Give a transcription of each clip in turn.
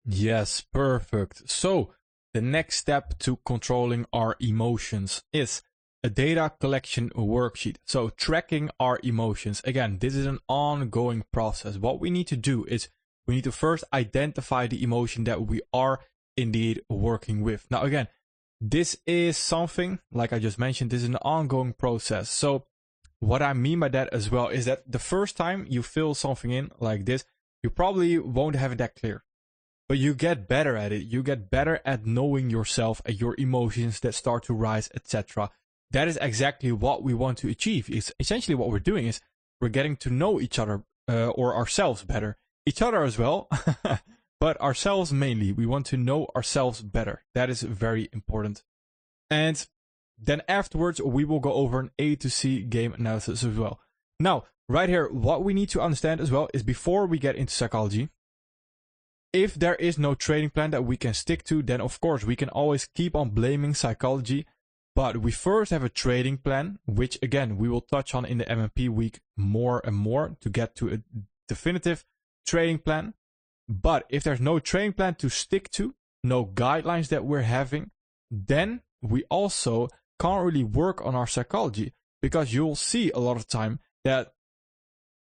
Yes, perfect. So, the next step to controlling our emotions is a data collection worksheet. So, tracking our emotions. Again, this is an ongoing process. What we need to do is we need to first identify the emotion that we are indeed working with. Now, again, this is something, like I just mentioned, this is an ongoing process. So, what I mean by that as well is that the first time you fill something in like this, you probably won't have it that clear. But you get better at it. You get better at knowing yourself and your emotions that start to rise, etc. That is exactly what we want to achieve. It's essentially what we're doing is we're getting to know each other or ourselves better. Each other as well, but ourselves mainly. We want to know ourselves better. That is very important. And then afterwards, we will go over an A to C game analysis as well. Now, right here, what we need to understand as well is before we get into psychology, if there is no trading plan that we can stick to, then of course we can always keep on blaming psychology. But we first have a trading plan, which again, we will touch on in the MMP week more and more to get to a definitive trading plan. But if there's no trading plan to stick to, no guidelines that we're having, then we also can't really work on our psychology, because you'll see a lot of time that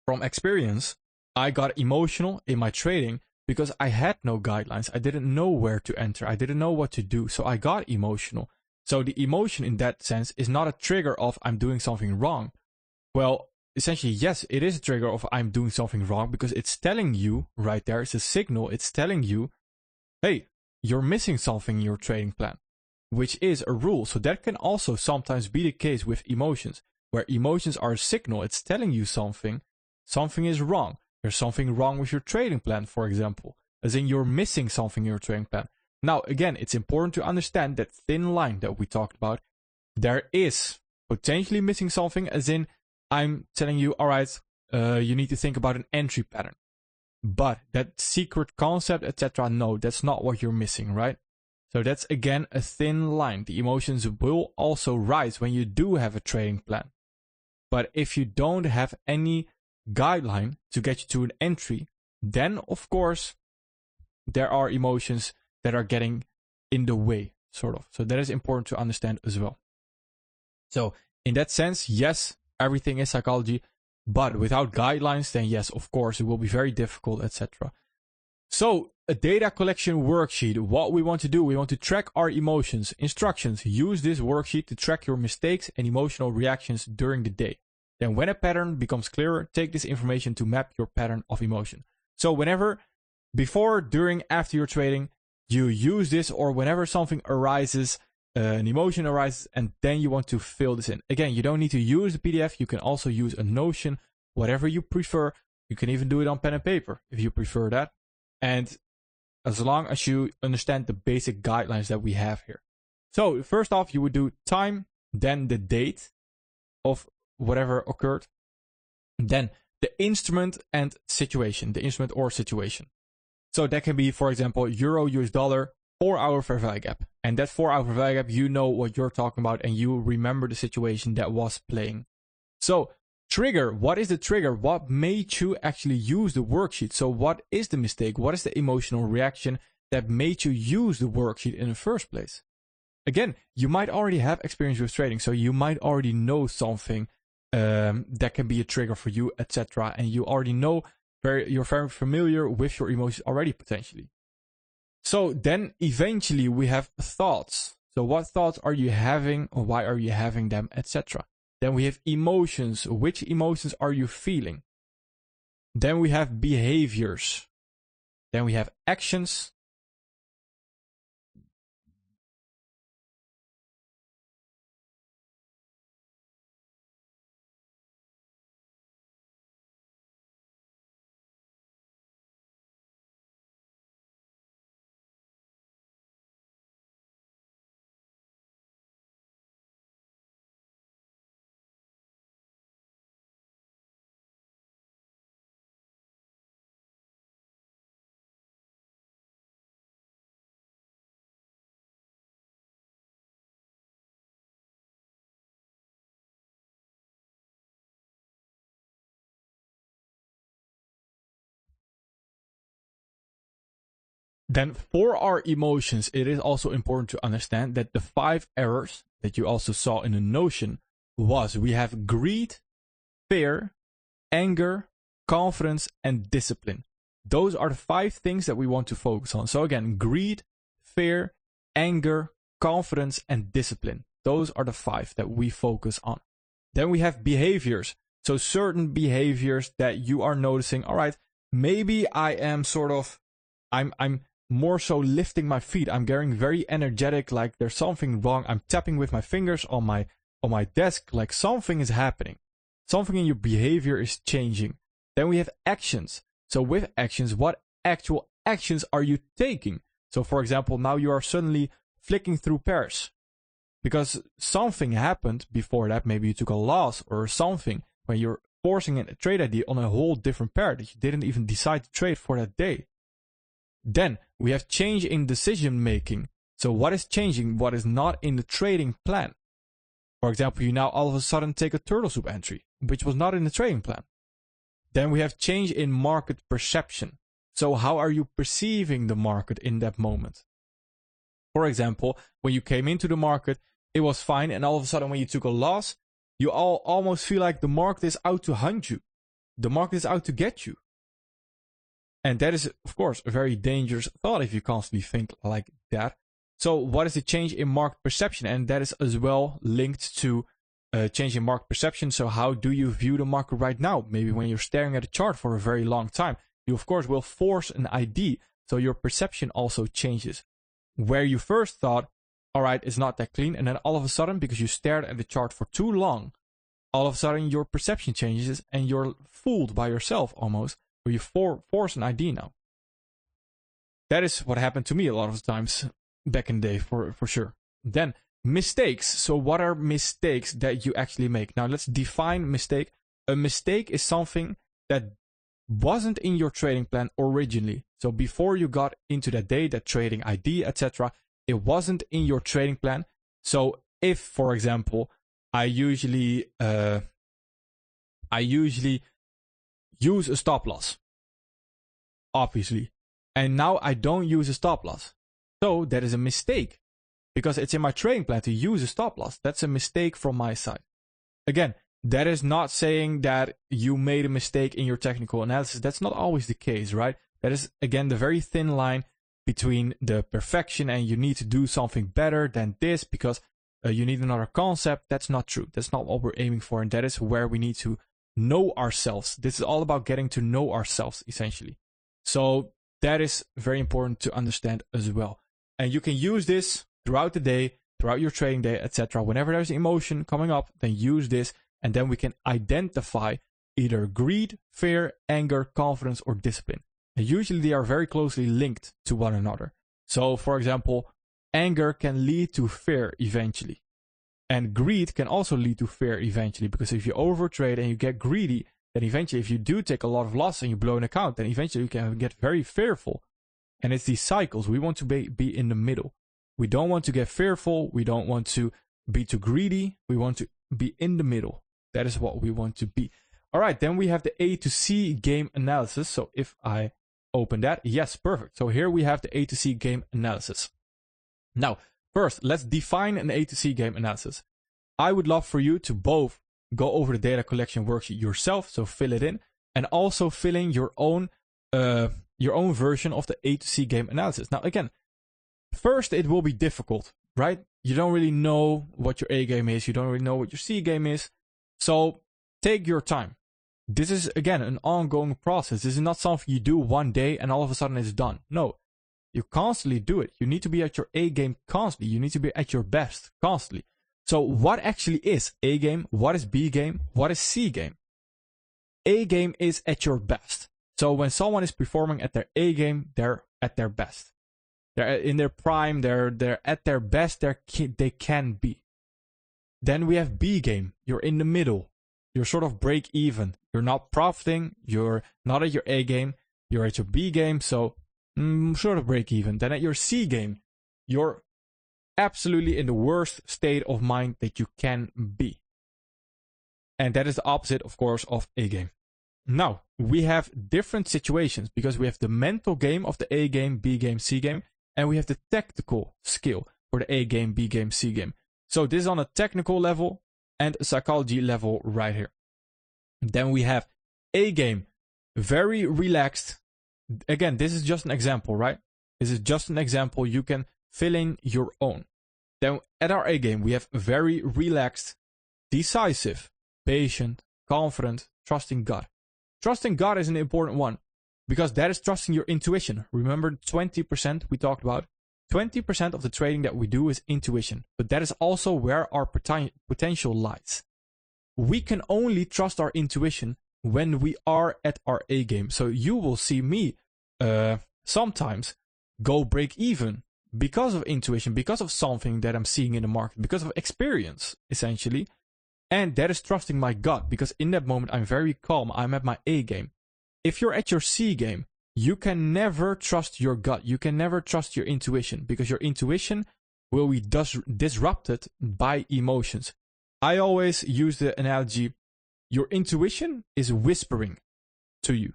from experience, I got emotional in my trading because I had no guidelines. I didn't know where to enter. I didn't know what to do. So I got emotional. So the emotion in that sense is not a trigger of I'm doing something wrong. Well, essentially, yes, it is a trigger of I'm doing something wrong, because it's telling you right there, it's a signal. It's telling you, hey, you're missing something in your trading plan, which is a rule. So that can also sometimes be the case with emotions, where emotions are a signal. It's telling you something is wrong. There's something wrong with your trading plan, for example, as in you're missing something in your trading plan. Now, again, it's important to understand that thin line that we talked about. There is potentially missing something, as in I'm telling you, all right, you need to think about an entry pattern. But that secret concept, etc., no, that's not what you're missing, right? So that's again a thin line. The emotions will also rise when you do have a trading plan. But if you don't have any guideline to get you to an entry, then of course there are emotions that are getting in the way, sort of. So that is important to understand as well. So in that sense, yes, everything is psychology, but without guidelines, then yes, of course, it will be very difficult, etc. So a data collection worksheet. What we want to do, we want to track our emotions. Instructions: use this worksheet to track your mistakes and emotional reactions during the day. Then when a pattern becomes clearer, take this information to map your pattern of emotion. So whenever, before, during, after your trading, you use this, or whenever something arises, an emotion arises, and then you want to fill this in. Again, you don't need to use the PDF. You can also use a Notion, whatever you prefer. You can even do it on pen and paper if you prefer that. And as long as you understand the basic guidelines that we have here. So first off, you would do time, then the date of whatever occurred, then the instrument and situation, the instrument or situation. So that can be, for example, euro, US dollar, 4-hour fair value gap. And that 4-hour fair value gap, you know what you're talking about, and you remember the situation that was playing. So trigger, what is the trigger? What made you actually use the worksheet? So what is the mistake? What is the emotional reaction that made you use the worksheet in the first place? Again, you might already have experience with trading, so you might already know something that can be a trigger for you, etc. And you already know, you're very familiar with your emotions already, potentially. So then eventually we have thoughts. So what thoughts are you having, or why are you having them, etc. Then we have emotions. Which emotions are you feeling? Then we have behaviors. Then we have actions. Then for our emotions, it is also important to understand that the 5 errors that you also saw in the Notion was we have greed, fear, anger, confidence, and discipline. Those are the 5 things that we want to focus on. So again, greed, fear, anger, confidence, and discipline. Those are the 5 that we focus on. Then we have behaviors. So certain behaviors that you are noticing, all right, maybe I am sort of, I'm more so lifting my feet. I'm getting very energetic, like there's something wrong. I'm tapping with my fingers on my desk, like something is happening. Something in your behavior is changing. Then we have actions. So with actions, what actual actions are you taking? So for example, now you are suddenly flicking through pairs because something happened before that. Maybe you took a loss or something when you're forcing a trade ID on a whole different pair that you didn't even decide to trade for that day. Then we have change in decision making. So what is changing? What is not in the trading plan? For example, you now all of a sudden take a turtle soup entry, which was not in the trading plan. Then we have change in market perception. So how are you perceiving the market in that moment? For example, when you came into the market, it was fine. And all of a sudden, when you took a loss, you almost feel like the market is out to hunt you. The market is out to get you. And that is, of course, a very dangerous thought if you constantly think like that. So what is the change in market perception? And that is as well linked to change in market perception. So how do you view the market right now? Maybe when you're staring at a chart for a very long time, you of course will force an ID. So your perception also changes. Where you first thought, all right, it's not that clean. And then all of a sudden, because you stared at the chart for too long, all of a sudden your perception changes and you're fooled by yourself almost, where you force an ID now. That is what happened to me a lot of times back in the day for sure. Then mistakes. So what are mistakes that you actually make? Now let's define mistake. A mistake is something that wasn't in your trading plan originally. So before you got into that day, that trading ID, etc., it wasn't in your trading plan. So if, for example, I usually use a stop loss, obviously, and now I don't use a stop loss. So that is a mistake because it's in my trading plan to use a stop loss. That's a mistake from my side. Again, that is not saying that you made a mistake in your technical analysis. That's not always the case, right? That is, again, the very thin line between the perfection and you need to do something better than this because you need another concept. That's not true. That's not what we're aiming for. And that is where we need to know ourselves. This is all about getting to know ourselves, essentially. So that is very important to understand as well. And you can use this throughout the day, throughout your trading day, etc. Whenever there's emotion coming up, then use this. And then we can identify either greed, fear, anger, confidence, or discipline. And usually they are very closely linked to one another. So, for example, anger can lead to fear eventually. And greed can also lead to fear eventually. Because if you overtrade and you get greedy, then eventually if you do take a lot of loss and you blow an account, then eventually you can get very fearful. And it's these cycles. We want to be in the middle. We don't want to get fearful. We don't want to be too greedy. We want to be in the middle. That is what we want to be. All right, then we have the A to C game analysis. So if I open that, yes, perfect. So here we have the A to C game analysis. Now, first, let's define an A to C game analysis. I would love for you to both go over the data collection worksheet yourself, so fill it in, and also fill in your own version of the A to C game analysis. Now, again, first it will be difficult, right? You don't really know what your A game is. You don't really know what your C game is. So take your time. This is, again, an ongoing process. This is not something you do one day and all of a sudden it's done. No, you constantly do it. You need to be at your A game constantly. You need to be at your best constantly. So what actually is A game? What is B game? What is C game? A game is at your best. So when someone is performing at their A game, they're at their best. They're in their prime. They're at their best they can be. Then we have B game. You're in the middle. You're sort of break even. You're not profiting. You're not at your A game. You're at your B game. So sort of break even. Then at your C game, you're absolutely in the worst state of mind that you can be. And that is the opposite, of course, of A game. Now, we have different situations because we have the mental game of the A game, B game, C game, and we have the tactical skill for the A game, B game, C game. So this is on a technical level and a psychology level right here. Then we have A game, very relaxed. Again, this is just an example, right? This is just an example. You can fill in your own. Then at our A game, we have very relaxed, decisive, patient, confident, trusting God. Trusting God is an important one because that is trusting your intuition. Remember 20% we talked about? 20% of the trading that we do is intuition, but that is also where our potential lies. We can only trust our intuition when we are at our A game. So you will see me sometimes go break even because of intuition, because of something that I'm seeing in the market, because of experience, essentially. And that is trusting my gut, because in that moment, I'm very calm. I'm at my A game. If you're at your C game, you can never trust your gut. You can never trust your intuition, because your intuition will be disrupted by emotions. I always use the analogy, your intuition is whispering to you.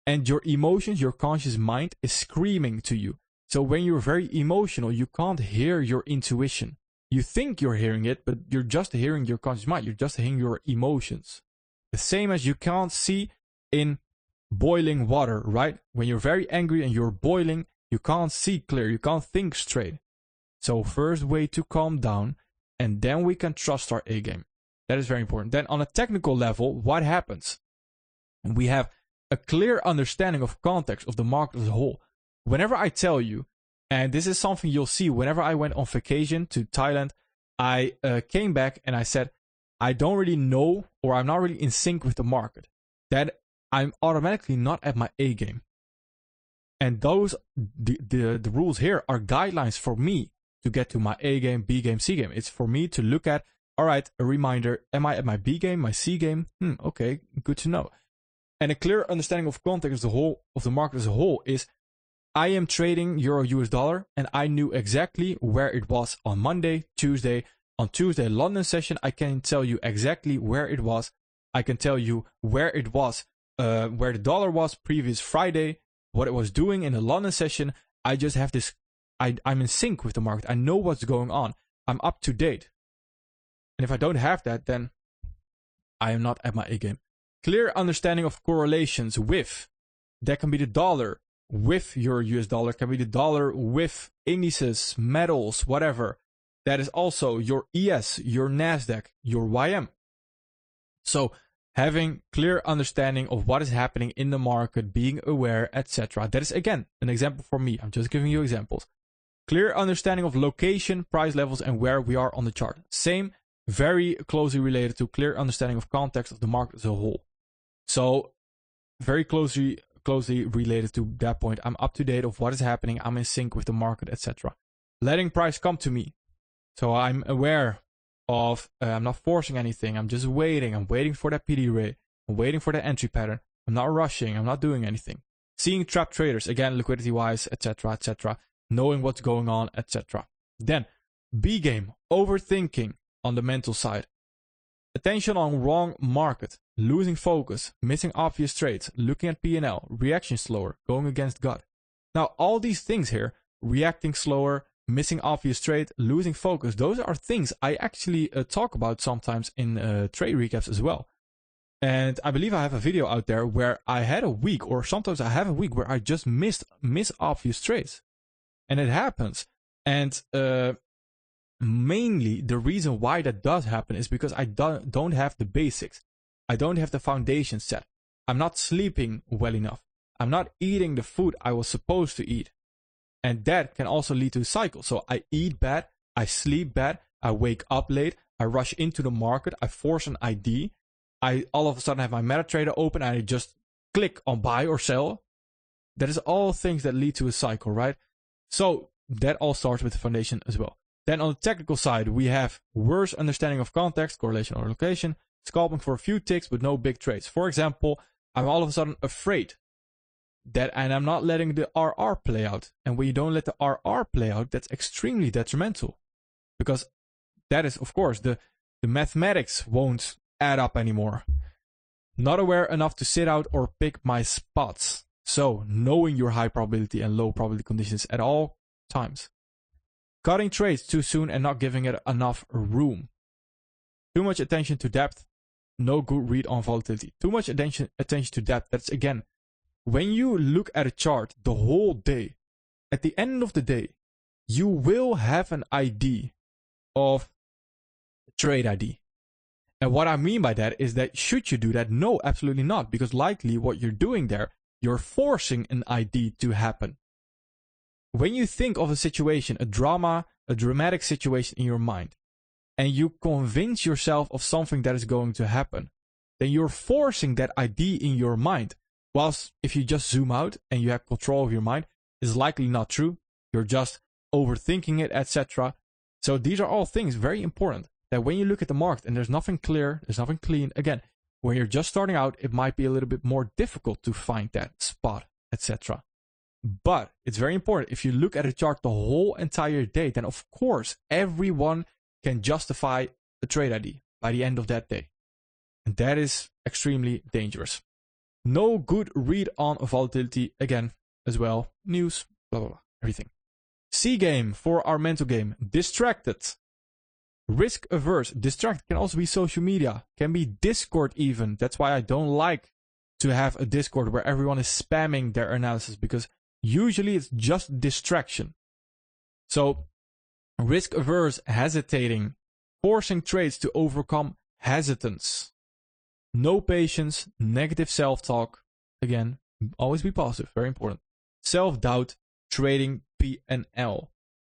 And your emotions, your conscious mind is screaming to you. So when you're very emotional, you can't hear your intuition. You think you're hearing it, but you're just hearing your conscious mind. You're just hearing your emotions. The same as you can't see in boiling water, right? When you're very angry and you're boiling, you can't see clear. You can't think straight. So first way to calm down, and then we can trust our A game. That is very important. Then on a technical level, what happens? We have a clear understanding of context of the market as a whole. Whenever I tell you, and this is something you'll see whenever I went on vacation to Thailand, I came back and I said, I don't really know, or I'm not really in sync with the market. That I'm automatically not at my A game. And those, the rules here are guidelines for me to get to my A game, B game, C game. It's for me to look at, all right, a reminder, am I at my B game, my C game? Okay, good to know. And a clear understanding of context as the whole of the market as a whole is, I am trading Euro US dollar, and I knew exactly where it was on Monday, Tuesday. On Tuesday, London session, I can tell you exactly where it was. I can tell you where it was, where the dollar was previous Friday, what it was doing in the London session. I just have this, I'm in sync with the market. I know what's going on. I'm up to date. And if I don't have that, then I am not at my A game. Clear understanding of correlations with, that can be the dollar, with your US dollar, can be the dollar with indices, metals, whatever. That is also your ES, your NASDAQ, your YM. So having clear understanding of what is happening in the market, being aware, etc. That is, again, an example for me. I'm just giving you examples. Clear understanding of location, price levels, and where we are on the chart. Same, very closely related to clear understanding of context of the market as a whole. So very closely related to that point. I'm up to date of what is happening. I'm in sync with the market, etc. Letting price come to me. So I'm aware of, I'm not forcing anything. I'm just waiting. I'm waiting for that PD ray. I'm waiting for the entry pattern. I'm not rushing. I'm not doing anything. Seeing trap traders, again, liquidity wise, etc., etc. Knowing what's going on, etc. Then B game, overthinking on the mental side. Attention on wrong market, losing focus, missing obvious trades, looking at P&L, reaction slower, going against gut. Now, all these things here, reacting slower, missing obvious trade, losing focus, those are things I actually talk about sometimes in trade recaps as well. And I believe I have a video out there where I had a week, or sometimes I have a week where I just miss obvious trades. And it happens. And mainly the reason why that does happen is because I don't have the basics. I don't have the foundation set. I'm not sleeping well enough. I'm not eating the food I was supposed to eat. And that can also lead to a cycle. So I eat bad, I sleep bad, I wake up late, I rush into the market, I force an ID, I all of a sudden have my MetaTrader open and I just click on buy or sell. That is all things that lead to a cycle, right? So that all starts with the foundation as well. Then on the technical side, we have worse understanding of context, correlation or location, scalping for a few ticks but no big trades. For example, I'm all of a sudden afraid that, and I'm not letting the RR play out. And when you don't let the RR play out, that's extremely detrimental. Because that is, of course, the mathematics won't add up anymore. Not aware enough to sit out or pick my spots. So, knowing your high probability and low probability conditions at all times. Cutting trades too soon and not giving it enough room. Too much attention to depth. No good read on volatility. Too much attention to depth. That's again, when you look at a chart the whole day, at the end of the day, you will have an ID of trade ID. And what I mean by that is that should you do that? No, absolutely not. Because likely what you're doing there, you're forcing an ID to happen. When you think of a situation, a dramatic situation in your mind, and you convince yourself of something that is going to happen, then you're forcing that ID in your mind. Whilst if you just zoom out and you have control of your mind, is likely not true. You're just overthinking it, etc. So these are all things very important. That when you look at the market and there's nothing clear, there's nothing clean, again, when you're just starting out, it might be a little bit more difficult to find that spot, etc. But it's very important. If you look at a chart the whole entire day, then of course, everyone can justify a trade ID by the end of that day. And that is extremely dangerous. No good read on volatility, again, as well. News, blah, blah, blah, everything. C game for our mental game. Distracted. Risk averse. Distracted can also be social media. Can be Discord even. That's why I don't like to have a Discord where everyone is spamming their analysis, because usually it's just distraction. So risk averse, hesitating, forcing trades to overcome hesitance. No patience, negative self-talk. Again, always be positive, very important. Self-doubt, trading P&L.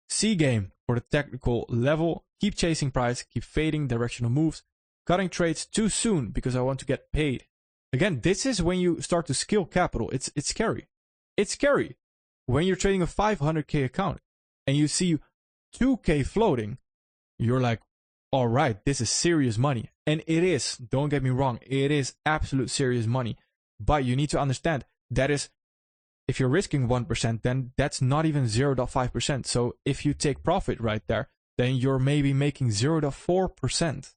C game for the technical level. Keep chasing price, keep fading directional moves, cutting trades too soon because I want to get paid. Again, this is when you start to scale capital. It's scary. It's scary when you're trading a 500k account and you see 2k floating. You're like, all right, this is serious money. And it is, don't get me wrong, it is absolute serious money. But you need to understand that is, if you're risking 1%, then that's not even 0.5%. So if you take profit right there, then you're maybe making 0.4%.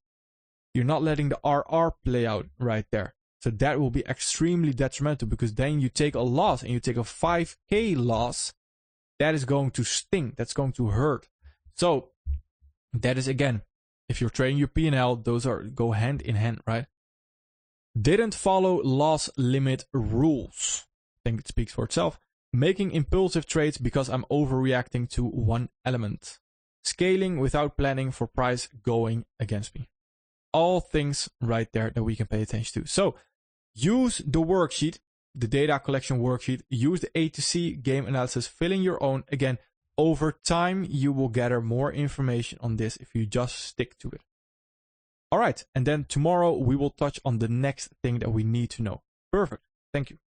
You're not letting the RR play out right there. So that will be extremely detrimental, because then you take a loss and you take a 5k loss. That is going to sting. That's going to hurt. So that is, again, if you're trading your P&L, those go hand in hand, right? Didn't follow loss limit rules. I think it speaks for itself. Making impulsive trades because I'm overreacting to one element. Scaling without planning for price going against me. All things right there that we can pay attention to. So use the worksheet, the data collection worksheet. Use the A to C game analysis. Fill in your own. Again, over time, you will gather more information on this if you just stick to it. All right. And then tomorrow we will touch on the next thing that we need to know. Perfect. Thank you.